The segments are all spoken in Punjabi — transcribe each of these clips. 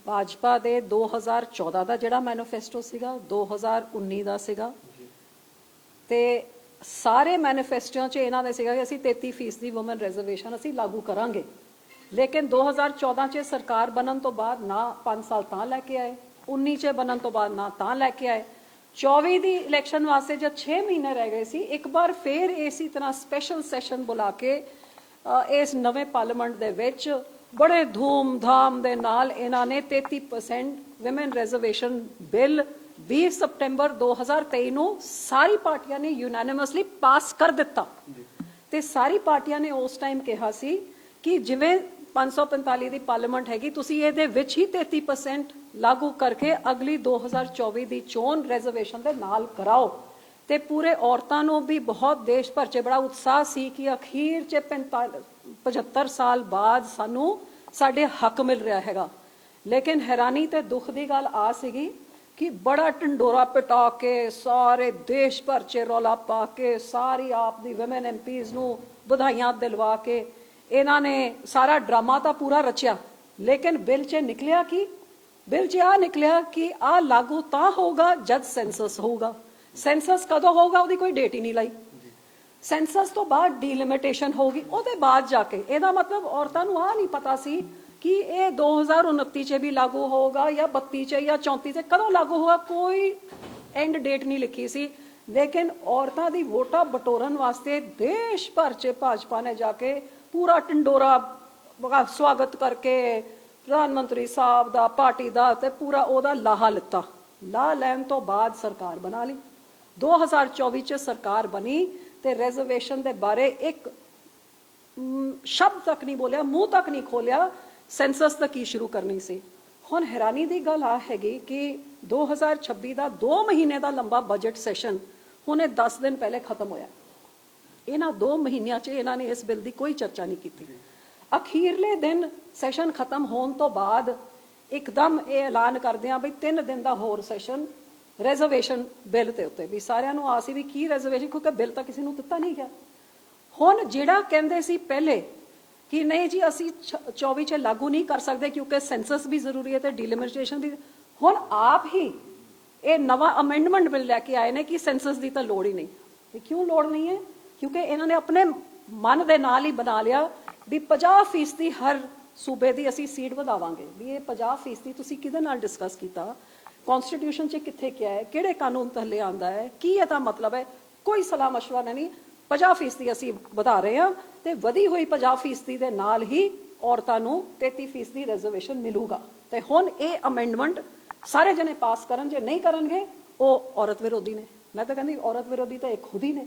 भाजपा दे 2014 ਦਾ ਜਿਹੜਾ ਮੈਨੀਫੈਸਟੋ ਸੀਗਾ 2019 ਦਾ ਸੀਗਾ ਤੇ ਸਾਰੇ ਮੈਨੀਫੈਸਟੋਆਂ 'ਚ ਇਹਨਾਂ ਦੇ ਸੀਗਾ ਕਿ ਅਸੀਂ 33% ਦੀ ਵੂਮਨ ਰਿਜ਼ਰਵੇਸ਼ਨ ਅਸੀਂ ਲਾਗੂ ਕਰਾਂਗੇ। ਲੇਕਿਨ 2014 'ਚ ਸਰਕਾਰ ਬਣਨ ਤੋਂ ਬਾਅਦ ਨਾ 5 ਸਾਲ ਤਾਂ ਲੈ ਕੇ ਆਏ, 19 'ਚ ਬਣਨ ਤੋਂ ਬਾਅਦ ਨਾ ਤਾਂ ਲੈ ਕੇ ਆਏ, 24 ਦੀ ਇਲੈਕਸ਼ਨ ਵਾਸਤੇ ਜਦ 6 ਮਹੀਨੇ ਰਹਿ ਗਏ ਸੀ ਇੱਕ ਵਾਰ ਫੇਰ ਇਸੇ ਤਰ੍ਹਾਂ ਸਪੈਸ਼ਲ ਸੈਸ਼ਨ ਬੁਲਾ ਕੇ ਇਸ ਨਵੇਂ ਪਾਰਲੀਮੈਂਟ ਦੇ ਵਿੱਚ बड़े धूमधाम दे नाल इन्हां ने 33% विमेन रिजर्वेशन बिल 20 सितंबर 2023 ਨੂੰ ਸਾਰੀ ਪਾਰਟੀਆਂ ਨੇ ਯੂਨੈਨਿਮਸਲੀ ਪਾਸ ਕਰ ਦਿੱਤਾ ਤੇ ਸਾਰੀ ਪਾਰਟੀਆਂ ਨੇ ਉਸ ਟਾਈਮ ਕਿਹਾ ਸੀ ਕਿ ਜਿਵੇਂ 545 ਦੀ ਪਾਰਲੀਮੈਂਟ ਹੈਗੀ ਤੁਸੀਂ ਇਹਦੇ ਵਿੱਚ ਹੀ 33% ਲਾਗੂ ਕਰਕੇ ਅਗਲੀ 2024 ਦੀ ਚੋਣ ਰਿਜ਼ਰਵੇਸ਼ਨ ਦੇ ਨਾਲ ਕਰਾਓ ਤੇ ਪੂਰੇ ਔਰਤਾਂ ਨੂੰ ਵੀ ਬਹੁਤ ਦੇਸ਼ ਭਰ 'ਚ ਬੜਾ ਉਤਸ਼ਾਹ ਸੀ ਕਿ ਅਖੀਰ 'ਚ 75 ਸਾਲ ਬਾਅਦ ਸਾਨੂੰ ਸਾਡੇ ਹੱਕ ਮਿਲ ਰਿਹਾ ਹੈਗਾ। ਲੇਕਿਨ ਹੈਰਾਨੀ ਤੇ ਦੁੱਖ ਦੀ ਗੱਲ ਆ ਸੀਗੀ ਕਿ ਬੜਾ ਢੰਡੋਰਾ ਪਿਟਾ ਕੇ ਸਾਰੇ ਦੇਸ਼ ਭਰ 'ਚ ਰੌਲਾ ਪਾ ਕੇ ਸਾਰੀ ਆਪ ਦੀ ਵਿਮਨ ਐਮਪੀਜ਼ ਨੂੰ ਵਧਾਈਆਂ ਦਿਲਵਾ ਕੇ ਇਹਨਾਂ ਨੇ ਸਾਰਾ ਡਰਾਮਾ ਤਾਂ ਪੂਰਾ ਰਚਿਆ। ਲੇਕਿਨ ਬਿੱਲ 'ਚ ਨਿਕਲਿਆ ਕਿ ਬਿੱਲ 'ਚ ਆ ਨਿਕਲਿਆ ਕਿ ਆ ਲਾਗੂ ਤਾਂ ਹੋਊਗਾ ਜਦ ਸੈਂਸਸ ਹੋਊਗਾ। ਸੈਂਸਸ ਕਦੋਂ ਹੋਊਗਾ ਉਹਦੀ ਕੋਈ ਡੇਟ ਹੀ ਨਹੀਂ ਲਾਈ। ਸੈਂਸਸ ਤੋਂ ਬਾਅਦ ਡੀਲਿਮਿਟੇਸ਼ਨ ਹੋਗੀ ਉਹਦੇ ਬਾਅਦ ਜਾ ਕੇ ਇਹਦਾ ਮਤਲਬ ਔਰਤਾਂ ਨੂੰ ਆ ਨਹੀਂ ਪਤਾ ਸੀ ਕਿ ਇਹ 2029 'ਚ ਵੀ ਲਾਗੂ ਹੋਊਗਾ ਜਾਂ 32 'ਚ ਜਾਂ 34 'ਚ ਕਦੋਂ ਲਾਗੂ ਹੋਗਾ, ਕੋਈ ਐਂਡ ਡੇਟ ਨਹੀਂ ਲਿਖੀ ਸੀ। ਲੇਕਿਨ ਔਰਤਾਂ ਦੀ ਵੋਟਾਂ ਬਟੋਰਨ ਵਾਸਤੇ ਦੇਸ਼ ਭਰ 'ਚ ਭਾਜਪਾ ਨੇ ਜਾ ਕੇ ਪੂਰਾ ਢੰਡੋਰਾ ਸਵਾਗਤ ਕਰਕੇ ਪ੍ਰਧਾਨ ਮੰਤਰੀ ਸਾਹਿਬ ਦਾ ਪਾਰਟੀ ਦਾ ਤੇ ਪੂਰਾ ਉਹਦਾ ਲਾਹਾ ਲਿੱਤਾ। ਲਾਹ ਲੈਣ ਤੋਂ ਬਾਅਦ ਸਰਕਾਰ ਬਣਾ ਲਈ। 2024 'ਚ ਸਰਕਾਰ ਬਣੀ ਤੇ ਰਿਜ਼ਰਵੇਸ਼ਨ ਦੇ ਬਾਰੇ ਇੱਕ ਸ਼ਬਦ ਤੱਕ ਨਹੀਂ ਬੋਲਿਆ, ਮੂੰਹ ਤੱਕ ਨਹੀਂ ਖੋਲਿਆ ਸੈਂਸਸ ਤੱਕ ਹੀ ਸ਼ੁਰੂ ਕਰਨੀ ਸੀ। ਹੁਣ ਹੈਰਾਨੀ ਦੀ ਗੱਲ ਆ ਹੈਗੀ ਕਿ 2026 ਦਾ 2 ਮਹੀਨੇ ਦਾ ਲੰਬਾ ਬਜਟ ਸੈਸ਼ਨ ਹੁਣੇ 10 ਦਿਨ ਪਹਿਲੇ ਖਤਮ ਹੋਇਆ। ਇਹਨਾਂ 2 ਮਹੀਨਿਆਂ 'ਚ ਇਹਨਾਂ ਨੇ ਇਸ ਬਿੱਲ ਦੀ ਕੋਈ ਚਰਚਾ ਨਹੀਂ ਕੀਤੀ। ਅਖੀਰਲੇ ਦਿਨ ਸੈਸ਼ਨ ਖਤਮ ਹੋਣ ਤੋਂ ਬਾਅਦ ਇੱਕਦਮ ਇਹ ਐਲਾਨ ਕਰਦੇ ਆ ਬਈ 3 ਦਿਨ ਦਾ ਹੋਰ ਸੈਸ਼ਨ ਰਿਜ਼ਰਵੇਸ਼ਨ ਬਿੱਲ ਦੇ ਉੱਤੇ ਵੀ ਸਾਰਿਆਂ ਨੂੰ ਆਸ ਸੀ ਵੀ ਕੀ ਰਿਜ਼ਰਵੇਸ਼ਨ, ਕਿਉਂਕਿ ਬਿੱਲ ਤਾਂ ਕਿਸੇ ਨੂੰ ਦਿੱਤਾ ਨਹੀਂ ਗਿਆ। ਹੁਣ ਜਿਹੜਾ ਕਹਿੰਦੇ ਸੀ ਪਹਿਲੇ ਕਿ ਨਹੀਂ ਜੀ ਅਸੀਂ 24 'ਚ ਲਾਗੂ ਨਹੀਂ ਕਰ ਸਕਦੇ ਕਿਉਂਕਿ ਸੈਂਸਸ ਵੀ ਜ਼ਰੂਰੀ ਹੈ ਤੇ ਡੀਲਿਮਿਟੇਸ਼ਨ ਵੀ, ਹੁਣ ਆਪ ਹੀ ਇਹ ਨਵਾਂ ਅਮੈਂਡਮੈਂਟ ਬਿੱਲ ਲੈ ਕੇ ਆਏ ਨੇ ਕਿ ਸੈਂਸਸ ਦੀ ਤਾਂ ਲੋੜ ਹੀ ਨਹੀਂ। ਇਹ ਕਿਉਂ ਲੋੜ ਨਹੀਂ ਹੈ? ਕਿਉਂਕਿ ਇਹਨਾਂ ਨੇ ਆਪਣੇ ਮਨ ਦੇ ਨਾਲ ਹੀ ਬਣਾ ਲਿਆ ਵੀ 50% ਦੀ ਹਰ ਸੂਬੇ ਦੀ ਅਸੀਂ ਸੀਟ ਵਧਾਵਾਂਗੇ। ਵੀ ਇਹ 50% ਤੁਸੀਂ ਕਿਹਦੇ ਨਾਲ ਡਿਸਕਸ ਕੀਤਾ? ਕੌਨਸਟੀਟਿਊਸ਼ਨ 'ਚ ਕਿੱਥੇ ਕਿਹਾ ਹੈ? ਕਿਹੜੇ ਕਾਨੂੰਨ ਥੱਲੇ ਆਉਂਦਾ ਹੈ? ਕੀ ਇਹਦਾ ਮਤਲਬ ਹੈ? ਕੋਈ ਸਲਾਹ ਮਸ਼ਵਰਾ ਨਹੀਂ। 50% ਅਸੀਂ ਵਧਾ ਰਹੇ ਹਾਂ ਤੇ ਵਧੀ ਹੋਈ 50% ਦੇ ਨਾਲ ਹੀ ਔਰਤਾਂ ਨੂੰ 33% ਦੀ ਰਿਜ਼ਰਵੇਸ਼ਨ ਮਿਲੂਗਾ। ਤੇ ਹੁਣ ਇਹ ਅਮੈਂਡਮੈਂਟ ਸਾਰੇ ਜਣੇ ਪਾਸ ਕਰਨ, ਜੇ ਨਹੀਂ ਕਰਨਗੇ ਉਹ ਔਰਤ ਵਿਰੋਧੀ ਨੇ। ਮੈਂ ਤਾਂ ਕਹਿੰਦੀ ਔਰਤ ਵਿਰੋਧੀ ਤਾਂ ਇਹ ਖੁਦ ਹੀ ਨੇ।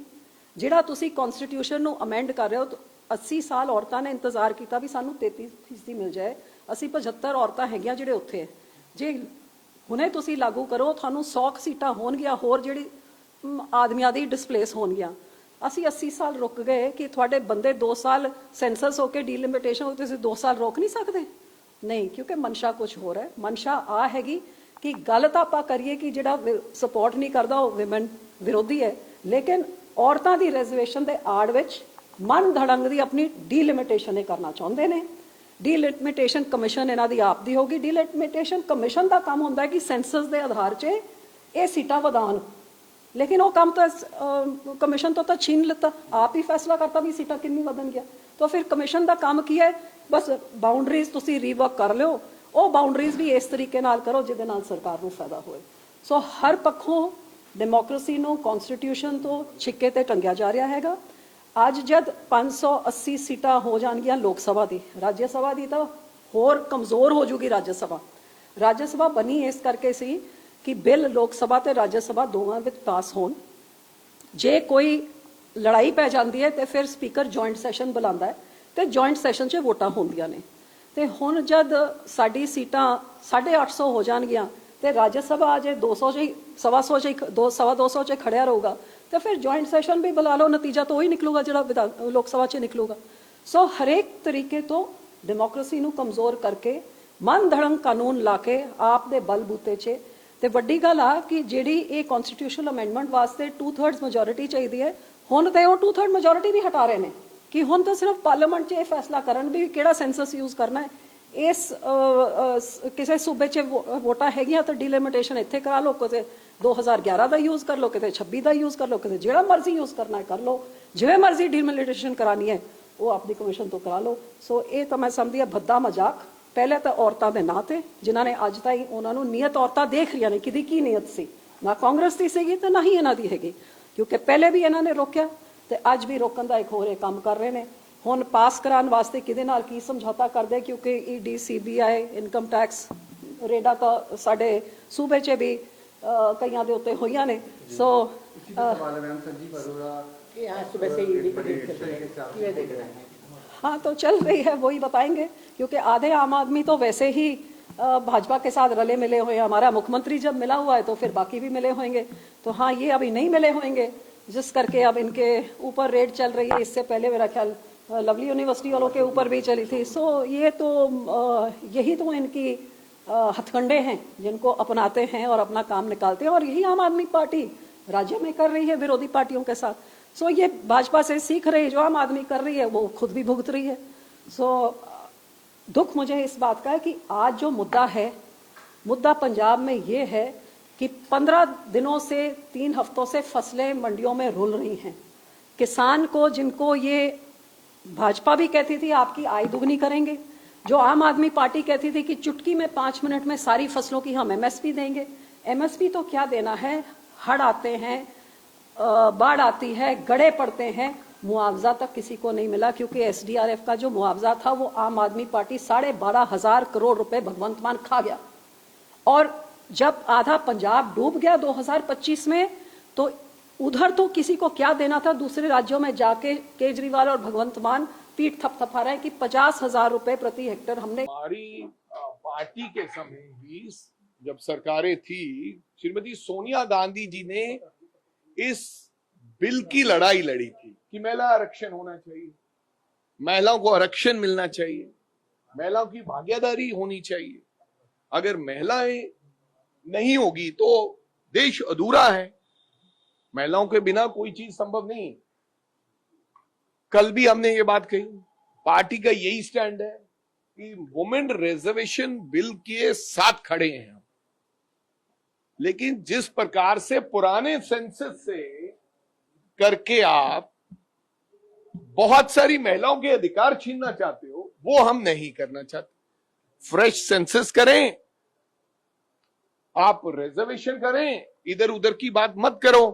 ਜਿਹੜਾ ਤੁਸੀਂ ਕੌਨਸਟੀਟਿਊਸ਼ਨ ਨੂੰ ਅਮੈਂਡ ਕਰ ਰਹੇ ਹੋ, 80 ਸਾਲ ਔਰਤਾਂ ਨੇ ਇੰਤਜ਼ਾਰ ਕੀਤਾ ਵੀ ਸਾਨੂੰ 33% ਮਿਲ ਜਾਏ। ਅਸੀਂ 75 ਔਰਤਾਂ ਹੈਗੀਆਂ ਜਿਹੜੇ ਉੱਥੇ ਹੈ। ਜੇ ਹੁਣੇ ਤੁਸੀਂ ਲਾਗੂ ਕਰੋ ਤੁਹਾਨੂੰ 100 ਸੀਟਾਂ ਹੋਣਗੀਆਂ ਹੋਰ ਜਿਹੜੀ ਆਦਮੀਆਂ ਦੀ ਡਿਸਪਲੇਸ ਹੋਣਗੀਆਂ। ਅਸੀਂ 80 ਸਾਲ ਰੁਕ ਗਏ ਕਿ ਤੁਹਾਡੇ ਬੰਦੇ 2 ਸਾਲ ਸੈਂਸਸ ਹੋ ਕੇ ਡੀਲਿਮਿਟੇਸ਼ਨ ਹੋ ਕੇ ਤੁਸੀਂ 2 ਸਾਲ ਰੋਕ ਨਹੀਂ ਸਕਦੇ? ਨਹੀਂ, ਕਿਉਂਕਿ ਮਨਸ਼ਾ ਕੁਝ ਹੋਰ ਹੈ। ਮਨਸ਼ਾ ਆ ਹੈਗੀ ਕਿ ਗੱਲ ਤਾਂ ਆਪਾਂ ਕਰੀਏ ਕਿ ਜਿਹੜਾ ਸਪੋਰਟ ਨਹੀਂ ਕਰਦਾ ਉਹ ਵਿਮਨ ਵਿਰੋਧੀ ਹੈ, ਲੇਕਿਨ ਔਰਤਾਂ ਦੀ ਰਿਜ਼ਰਵੇਸ਼ਨ ਦੇ ਆੜ ਵਿੱਚ ਮਨ ਧੜੰਗ ਦੀ ਆਪਣੀ ਡੀਲਿਮਿਟੇਸ਼ਨ ਇਹ ਕਰਨਾ ਚਾਹੁੰਦੇ ਨੇ। ਡੀਲਿਮਿਟੇਸ਼ਨ ਕਮਿਸ਼ਨ ਇਹਨਾਂ ਦੀ ਆਪ ਦੀ ਹੋਗੀ। ਡੀਲਿਮਿਟੇਸ਼ਨ ਕਮਿਸ਼ਨ ਦਾ ਕੰਮ ਹੁੰਦਾ ਹੈ ਕਿ ਸੈਂਸਸ ਦੇ ਆਧਾਰ 'ਚ ਇਹ ਸੀਟਾਂ ਵਧਾਉਣ, ਲੇਕਿਨ ਉਹ ਕੰਮ ਤਾਂ ਕਮਿਸ਼ਨ ਤੋਂ ਤਾਂ ਛੀਨ ਲਿੱਤਾ। ਆਪ ਹੀ ਫੈਸਲਾ ਕਰਤਾ ਵੀ ਸੀਟਾਂ ਕਿੰਨੀ ਵਧਣ ਗਿਆ। ਤਾਂ ਫਿਰ ਕਮਿਸ਼ਨ ਦਾ ਕੰਮ ਕੀ ਹੈ? ਬਸ ਬਾਉਂਡਰੀਜ਼ ਤੁਸੀਂ ਰੀਵਰਕ ਕਰ ਲਿਓ। ਉਹ ਬਾਉਂਡਰੀਜ਼ ਵੀ ਇਸ ਤਰੀਕੇ ਨਾਲ ਕਰੋ ਜਿਹਦੇ ਨਾਲ ਸਰਕਾਰ ਨੂੰ ਫਾਇਦਾ ਹੋਏ। ਸੋ ਹਰ ਪੱਖੋਂ ਡੈਮੋਕ੍ਰੇਸੀ ਨੂੰ ਕੌਨਸਟੀਟਿਊਸ਼ਨ ਤੋਂ ਛਿੱਕੇ ਤੇ ਟੰਗਿਆ ਜਾ ਰਿਹਾ ਹੈਗਾ। ਅੱਜ ਜਦ 580 ਸੀਟਾਂ ਹੋ ਜਾਣਗੀਆਂ ਲੋਕ ਸਭਾ ਦੀ, ਰਾਜ ਸਭਾ ਦੀ ਤਾਂ ਹੋਰ ਕਮਜ਼ੋਰ ਹੋ ਜੂਗੀ। ਰਾਜ ਸਭਾ ਬਣੀ ਇਸ ਕਰਕੇ ਸੀ ਕਿ ਬਿੱਲ ਲੋਕ ਸਭਾ ਤੇ ਰਾਜ ਸਭਾ ਦੋਵਾਂ ਵਿੱਚ ਪਾਸ ਹੋਣ। ਜੇ ਕੋਈ ਲੜਾਈ ਪੈ ਜਾਂਦੀ ਹੈ ਤੇ ਫਿਰ ਸਪੀਕਰ ਜੁਆਇੰਟ ਸੈਸ਼ਨ ਬੁਲਾਉਂਦਾ ਹੈ ਤੇ ਜੁਆਇੰਟ ਸੈਸ਼ਨ 'ਚ ਵੋਟਾਂ ਹੁੰਦੀਆਂ ਨੇ। ਤੇ ਹੁਣ ਜਦ ਸਾਡੀ ਸੀਟਾਂ 850 ਹੋ ਜਾਣਗੀਆਂ ਤੇ ਰਾਜ ਸਭਾ ਜੇ 200 'ਚ 200 'ਚ ਖੜਿਆ ਰਹੂਗਾ ਤੇ ਫਿਰ ਜੁਆਇੰਟ ਸੈਸ਼ਨ ਵੀ ਬੁਲਾ ਲਓ, ਨਤੀਜਾ ਤਾਂ ਉਹੀ ਨਿਕਲੂਗਾ ਜਿਹੜਾ ਲੋਕ ਸਭਾ 'ਚ ਨਿਕਲੂਗਾ। ਸੋ ਹਰੇਕ ਤਰੀਕੇ ਤੋਂ ਡੈਮੋਕ੍ਰੇਸੀ ਨੂੰ ਕਮਜ਼ੋਰ ਕਰਕੇ ਮਨ ਧੜੰਗ ਕਾਨੂੰਨ ਲਾ ਕੇ ਆਪ ਦੇ ਬਲਬੂਤੇ 'ਚ। ਤੇ ਵੱਡੀ ਗੱਲ ਆ ਕਿ ਜਿਹੜੀ ਇਹ ਕੌਨਸਟੀਟਿਊਸ਼ਨਲ ਅਮੈਂਡਮੈਂਟ ਵਾਸਤੇ 2/3 ਮੈਜੋਰਿਟੀ ਚਾਹੀਦੀ ਹੈ, ਹੁਣ ਤੇ ਉਹ 2/3 ਮੈਜੋਰਿਟੀ ਵੀ ਹਟਾ ਰਹੇ ਨੇ ਕਿ ਹੁਣ ਤਾਂ ਸਿਰਫ ਪਾਰਲੀਮੈਂਟ 'ਚ ਇਹ ਫੈਸਲਾ ਕਰਨ ਵੀ ਕਿਹੜਾ ਸੈਂਸਸ ਯੂਜ਼ ਕਰਨਾ ਹੈ। ਇਸ ਕਿਸੇ ਸੂਬੇ 'ਚ ਵੋਟਾਂ ਹੈਗੀਆਂ ਤਾਂ ਡੀਲਿਮਿਟੇਸ਼ਨ ਇੱਥੇ ਕਰਾ ਲਓ, ਕਿਤੇ 2011 ਦਾ ਯੂਜ਼ ਕਰ ਲਓ, ਕਿਤੇ 26 ਦਾ ਯੂਜ਼ ਕਰ ਲਓ, ਕਿਤੇ ਜਿਹੜਾ ਮਰਜ਼ੀ ਯੂਜ਼ ਕਰਨਾ ਹੈ ਕਰ ਲਓ, ਜਿਵੇਂ ਮਰਜ਼ੀ ਡੀਲਿਮਿਟੇਸ਼ਨ ਕਰਾਣੀ ਹੈ ਉਹ ਆਪਣੀ ਕਮਿਸ਼ਨ ਤੋਂ ਕਰਾ ਲਓ। ਸੋ ਇਹ ਤਾਂ ਮੈਂ ਸਮਝਦੀ ਹਾਂ ਭੱਦਾ ਮਜ਼ਾਕ। ਪਹਿਲੇ ਤਾਂ ਔਰਤਾਂ ਦੇ ਨਾਂ ਤੇ ਜਿਨ੍ਹਾਂ ਨੇ ਅੱਜ ਤਾਈਂ ਉਹਨਾਂ ਨੂੰ ਨੀਅਤ ਔਰਤਾਂ ਦੇਖ ਰਹੀਆਂ ਨੇ ਕਿਹਦੀ ਕੀ ਨੀਅਤ ਸੀ, ਨਾ ਕਾਂਗਰਸ ਦੀ ਸੀਗੀ ਤੇ ਨਾ ਹੀ ਇਹਨਾਂ ਦੀ ਹੈਗੀ, ਕਿਉਂਕਿ ਪਹਿਲੇ ਵੀ ਇਹਨਾਂ ਨੇ ਰੋਕਿਆ ਤੇ ਅੱਜ ਵੀ ਰੋਕਣ ਦਾ ਇੱਕ ਹੋਰ ਕੰਮ ਕਰ ਰਹੇ ਨੇ। ਹੁਣ ਪਾਸ ਕਰਾਉਣ ਵਾਸਤੇ ਕਿਹਦੇ ਨਾਲ ਕੀ ਸਮਝੌਤਾ ਕਰਦੇ, ਕਿਉਂਕਿ ਈਡੀ ਸੀਬੀਆਈ ਇਨਕਮ ਟੈਕਸ ਰੇਡਾ ਤਾਂ ਸਾਡੇ ਸੂਬੇ 'ਚ ਵੀ ਕਈਆਂ ਦੇ ਉੱਤੇ ਹੋਈਆਂ ਨੇ। ਸੋ हाँ तो चल रही है, वही बताएंगे, क्योंकि आधे आम आदमी तो वैसे ही भाजपा के साथ रले मिले हुए हैं। हमारा मुख्यमंत्री जब मिला हुआ है तो फिर बाकी भी मिले होंगे, तो हाँ ये अभी नहीं मिले होंगे, जिस करके अब इनके ऊपर रेड चल रही है। इससे पहले मेरा ख्याल लवली यूनिवर्सिटी वालों के ऊपर भी चली थी। सो ये तो यही तो इनकी हथकंडे हैं जिनको अपनाते हैं और अपना काम निकालते हैं, और यही आम आदमी पार्टी राज्य में कर रही है विरोधी पार्टियों के साथ। सो ये भाजपा से सीख रही है, जो आम आदमी कर रही है वो खुद भी भुगत रही है। सो दुख मुझे इस बात का है कि आज जो मुद्दा है, मुद्दा पंजाब में ये है कि 15 दिनों से 3 हफ्तों से फसलें मंडियों में रुल रही हैं। किसान को, जिनको ये भाजपा भी कहती थी आपकी आय दुगनी करेंगे, जो आम आदमी पार्टी कहती थी कि चुटकी में 5 मिनट में सारी फसलों की हम एमएसपी देंगे। एमएसपी तो क्या देना है, हड़ आते हैं, बाढ़ आती है, गड़े पड़ते हैं, मुआवजा तक किसी को नहीं मिला, क्योंकि एसडीआरएफ का जो मुआवजा था वो आम आदमी पार्टी 12,500 करोड़ रुपए भगवंत मान खा गया। और जब आधा पंजाब डूब गया 2025 में, तो उधर तो किसी को क्या देना था। दूसरे राज्यों में जाके केजरीवाल और भगवंत मान पीठ थपथपा रहे हैं कि 50,000 रुपए प्रति हेक्टेयर हमने। हमारी पार्टी के समय भी जब सरकारें थी, श्रीमती सोनिया गांधी जी ने इस बिल की लड़ाई लड़ी थी कि महिला आरक्षण होना चाहिए, महिलाओं को आरक्षण मिलना चाहिए, महिलाओं की भागीदारी होनी चाहिए। अगर महिलाएं नहीं होगी तो देश अधूरा है, महिलाओं के बिना कोई चीज संभव नहीं। कल भी हमने ये बात कही, पार्टी का यही स्टैंड है कि वुमेन रिजर्वेशन बिल के साथ खड़े हैं हम। लेकिन जिस प्रकार से पुराने सेंसस से करके आप बहुत सारी महिलाओं के अधिकार छीनना चाहते हो, वो हम नहीं करना चाहते। फ्रेश सेंसस करें, आप रिजर्वेशन करें, इधर उधर की बात मत करो।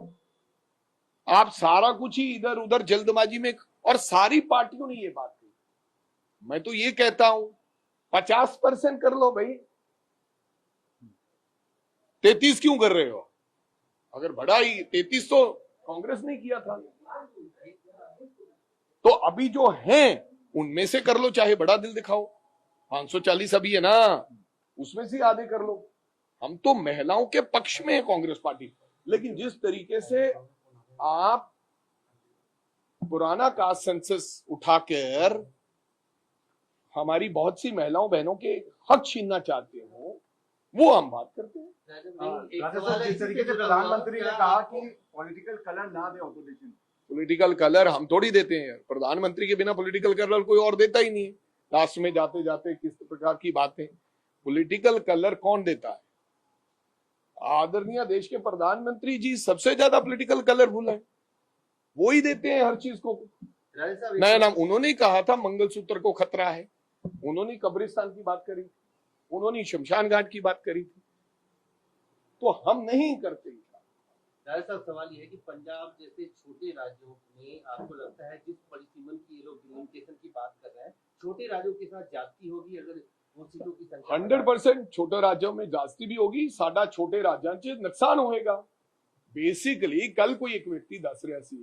आप सारा कुछ ही इधर उधर जल्दबाजी में, और सारी पार्टियों ने ये बात कही। मैं तो ये कहता हूं 50% कर लो भाई, 33 क्यों कर रहे हो? अगर बढ़ाई 33 तो कांग्रेस ने किया था, तो अभी जो हैं उनमें से कर लो, चाहे बड़ा दिल दिखाओ। 540 अभी है ना, उसमें से आधे कर लो। हम तो महिलाओं के पक्ष में है कांग्रेस पार्टी, लेकिन जिस तरीके से आप पुराना कास्ट सेंसस उठाकर हमारी बहुत सी महिलाओं बहनों के हक छीनना चाहते हो, वो हम बात करते हैं। जिस तरीके से प्रधानमंत्री ने कहा कि पॉलिटिकल कलर ना दे ऑपोजिशन, पॉलिटिकल कलर हम थोड़ी देते हैं। प्रधानमंत्री के बिना पॉलिटिकल कलर कोई और देता ही नहीं है। लास्ट में जाते जाते किस प्रकार की बातें, पॉलिटिकल कलर कौन देता है? आदरणीय देश के प्रधानमंत्री जी सबसे ज्यादा पॉलिटिकल कलरफुल है, वो ही देते हैं हर चीज को नया नाम। उन्होंने कहा था मंगलसूत्र को खतरा है, उन्होंने कब्रिस्तान की बात करी, उन्होंने शमशान घाट की बात करी थी, तो हम नहीं करते। राय साहब, सवाल ये है कि पंजाब जैसे छोटे राज्यों में आपको लगता है जिस परिसीमन की ये लोग डिलिमिटेशन की बात कर रहे हैं, छोटे राज्यों के साथ जाती होगी अगर वो सीटों की संख्या? 100% छोटे राज्यों में जास्ती भी होगी, साडा छोटे राज्यांचे नुकसान होएगा। बेसिकली कल कोई एक व्यक्ति दस रहा सी,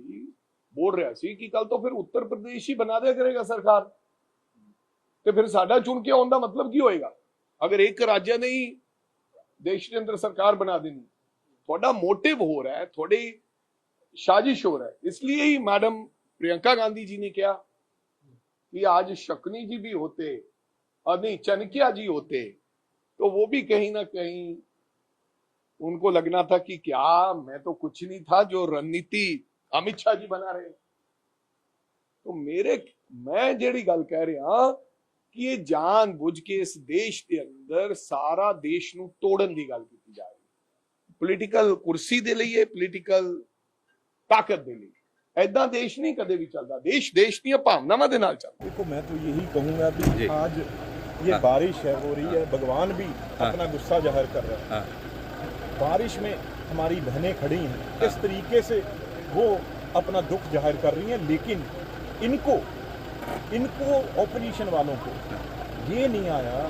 बोल रहा सी कि कल तो फिर उत्तर प्रदेश ही बना दिया करेगा सरकार, तो फिर साडा चुन के आने का मतलब की होएगा? अगर एक राज्य ने ही देश के अंदर सरकार बना देनी, थोड़ा मोटिव हो रहा है, थोड़ी साजिश हो रहा है। इसलिए ही मैडम प्रियंका गांधी जी ने कहा कि आज शकुनी जी भी होते और नहीं चनकिया जी होते, तो वो भी कहीं ना कहीं उनको लगना था कि क्या मैं तो कुछ नहीं था जो रणनीति अमित शाह जी बना रहे। तो मैं जेड़ी गल कह रहा ਕਿ ਇਹ ਜਾਣ ਬੁੱਝ ਕੇ ਇਸ ਦੇਸ਼ ਦੇ ਅੰਦਰ ਸਾਰਾ ਦੇਸ਼ ਨੂੰ ਤੋੜਨ ਦੀ ਗੱਲ ਕੀਤੀ ਜਾ ਰਹੀ ਹੈ। ਪੋਲੀਟੀਕਲ ਕੁਰਸੀ ਦੇ ਲਈ, ਇਹ ਪੋਲੀਟੀਕਲ ਤਾਕਤ ਦੇ ਲਈ। ऐदा देश नहीं कदे भी चलता। देश देश दी भावनावां दे नाल चलता। देखो मैं तो यही कहूँगा कि आज ये बारिश है हो रही है, भगवान भी अपना गुस्सा जाहिर कर रहा है। बारिश में हमारी बहनें खड़ी हैं, इस तरीके से वो अपना दुख जाहिर कर रही हैं, लेकिन इनको ऑपोजिशन वालों को ये नहीं आया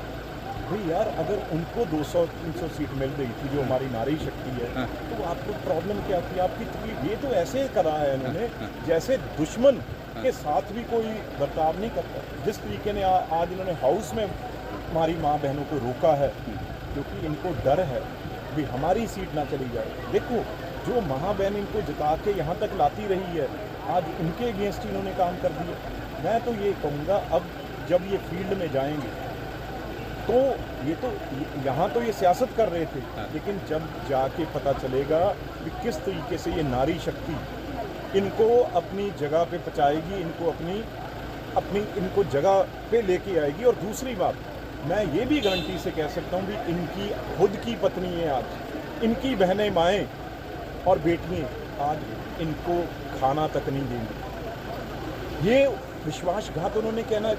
भाई यार, अगर उनको 200-300 सीट मिल गई थी जो हमारी नारी शक्ति है, तो आपको प्रॉब्लम क्या थी, आपकी तकलीफ? ये तो ऐसे करा है इन्होंने जैसे दुश्मन के साथ भी कोई बर्ताव नहीं करता। जिस तरीके ने आज इन्होंने हाउस में हमारी माँ बहनों को रोका है, क्योंकि इनको डर है भी हमारी सीट ना चली जाए। देखो, जो माँ बहन इनको जिता के यहाँ तक लाती रही है, आज उनके अगेंस्ट इन्होंने काम कर दिया। मैं तो ये कहूँगा, अब जब ये फील्ड में जाएंगे तो ये तो यहाँ तो ये सियासत कर रहे थे, लेकिन जब जाके पता चलेगा कि किस तरीके से ये नारी शक्ति इनको अपनी जगह पे पहुँचाएगी, इनको जगह पे लेके आएगी। और दूसरी बात, मैं ये भी गारंटी से कह सकता हूँ भी इनकी खुद की पत्नियाँ, आज इनकी बहनें, माएँ और बेटियाँ आज इनको खाना तक नहीं देंगी। ये विश्वासघात उन्होंने